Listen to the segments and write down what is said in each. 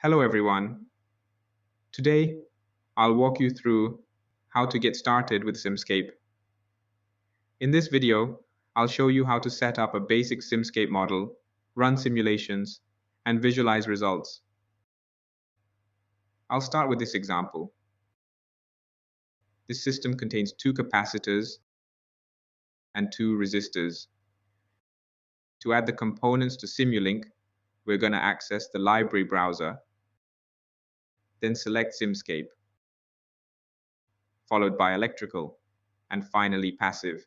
Hello everyone. Today, I'll walk you through how to get started with Simscape. In this video, I'll show you how to set up a basic Simscape model, run simulations, and visualize results. I'll start with this example. This system contains 2 capacitors and 2 resistors. To add the components to Simulink, we're going to access the library browser, then select Simscape, followed by electrical, and finally passive.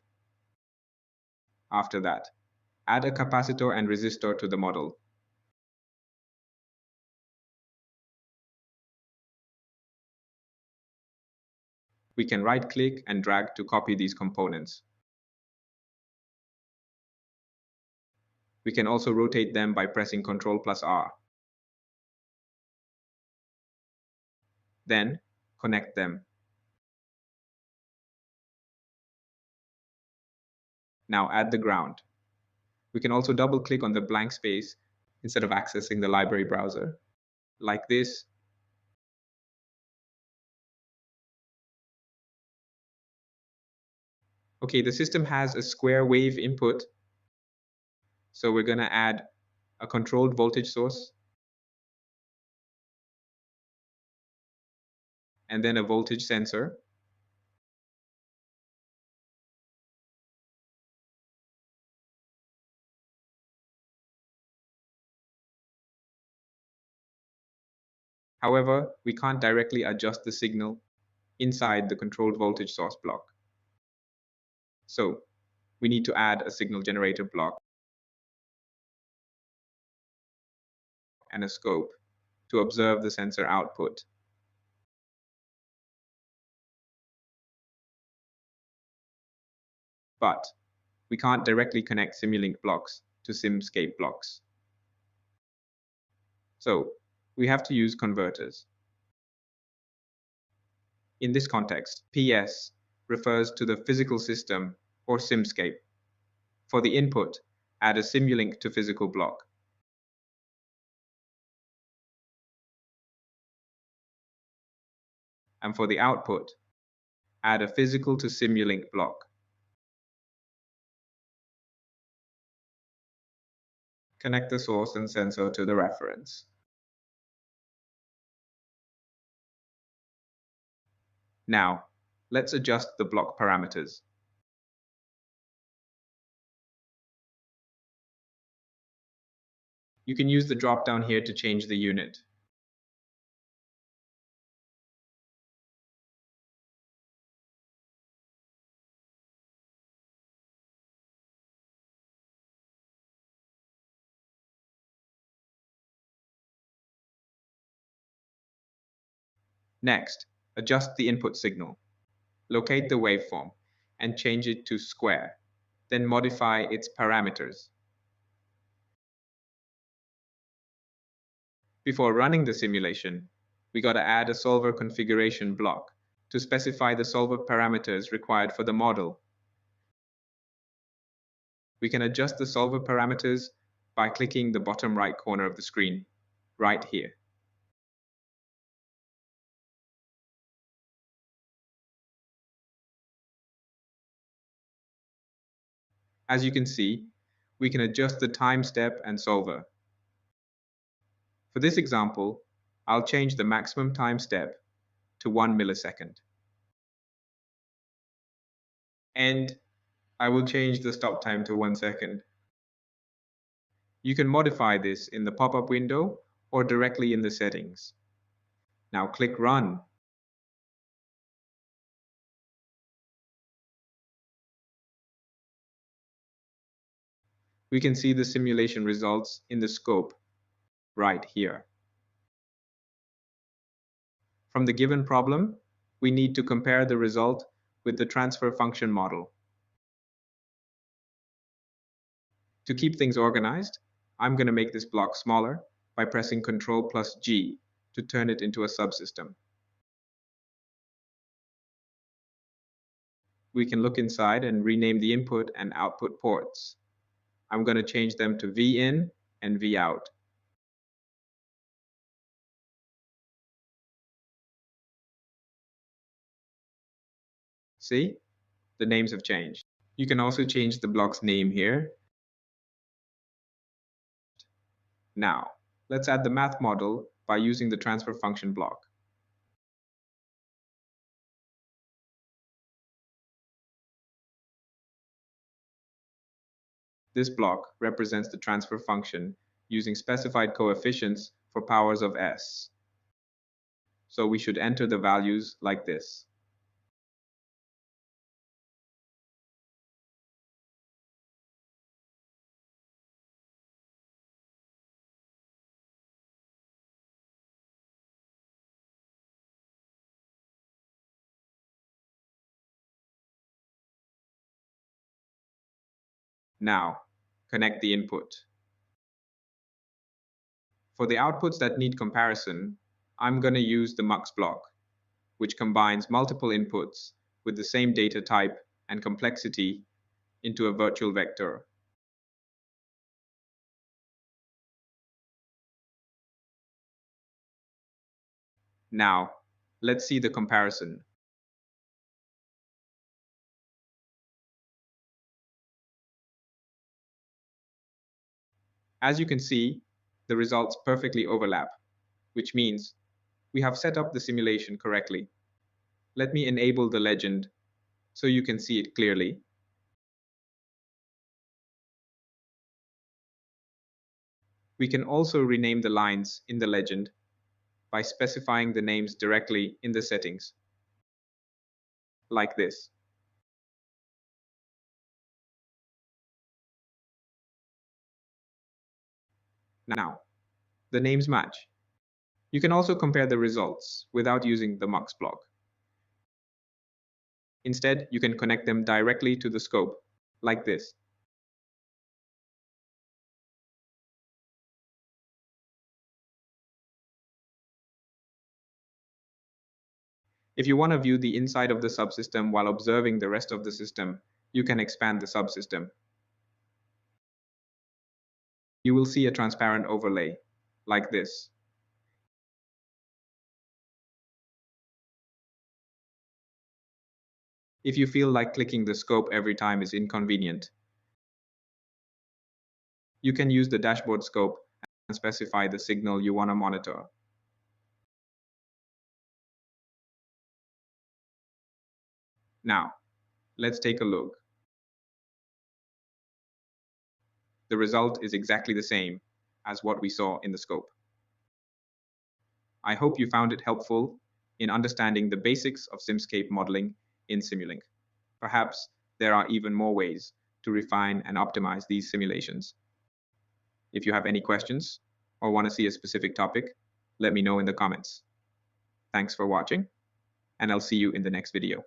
After that, add a capacitor and resistor to the model. We can right-click and drag to copy these components. We can also rotate them by pressing Ctrl+R. Then, connect them. Now add the ground. We can also double-click on the blank space instead of accessing the library browser, like this. Okay, the system has a square wave input, so we're going to add a controlled voltage source and then a voltage sensor. However, we can't directly adjust the signal inside the controlled voltage source block. So, we need to add a signal generator block and a scope to observe the sensor output. But we can't directly connect Simulink blocks to Simscape blocks. So we have to use converters. In this context, PS refers to the physical system or Simscape. For the input, add a Simulink to physical block. And for the output, add a physical to Simulink block. Connect the source and sensor to the reference. Now, let's adjust the block parameters. You can use the drop-down here to change the unit. Next, adjust the input signal. Locate the waveform and change it to square, then modify its parameters. Before running the simulation, we got to add a solver configuration block to specify the solver parameters required for the model. We can adjust the solver parameters by clicking the bottom right corner of the screen, right here. As you can see, we can adjust the time step and solver. For this example, I'll change the maximum time step to 1 millisecond. And I will change the stop time to 1 second. You can modify this in the pop-up window or directly in the settings. Now click Run. We can see the simulation results in the scope right here. From the given problem, we need to compare the result with the transfer function model. To keep things organized, I'm going to make this block smaller by pressing Ctrl+G to turn it into a subsystem. We can look inside and rename the input and output ports. I'm going to change them to VIN and VOUT. See? The names have changed. You can also change the block's name here. Now, let's add the math model by using the transfer function block. This block represents the transfer function using specified coefficients for powers of s. So we should enter the values like this. Now, connect the input. For the outputs that need comparison, I'm going to use the mux block, which combines multiple inputs with the same data type and complexity into a virtual vector. Now, let's see the comparison. As you can see, the results perfectly overlap, which means we have set up the simulation correctly. Let me enable the legend so you can see it clearly. We can also rename the lines in the legend by specifying the names directly in the settings, like this. Now, the names match. You can also compare the results without using the mux block. Instead, you can connect them directly to the scope, like this. If you want to view the inside of the subsystem while observing the rest of the system, you can expand the subsystem. You will see a transparent overlay, like this. If you feel like clicking the scope every time is inconvenient, you can use the dashboard scope and specify the signal you want to monitor. Now, let's take a look. The result is exactly the same as what we saw in the scope. I hope you found it helpful in understanding the basics of Simscape modeling in Simulink. Perhaps there are even more ways to refine and optimize these simulations. If you have any questions or want to see a specific topic, let me know in the comments. Thanks for watching, and I'll see you in the next video.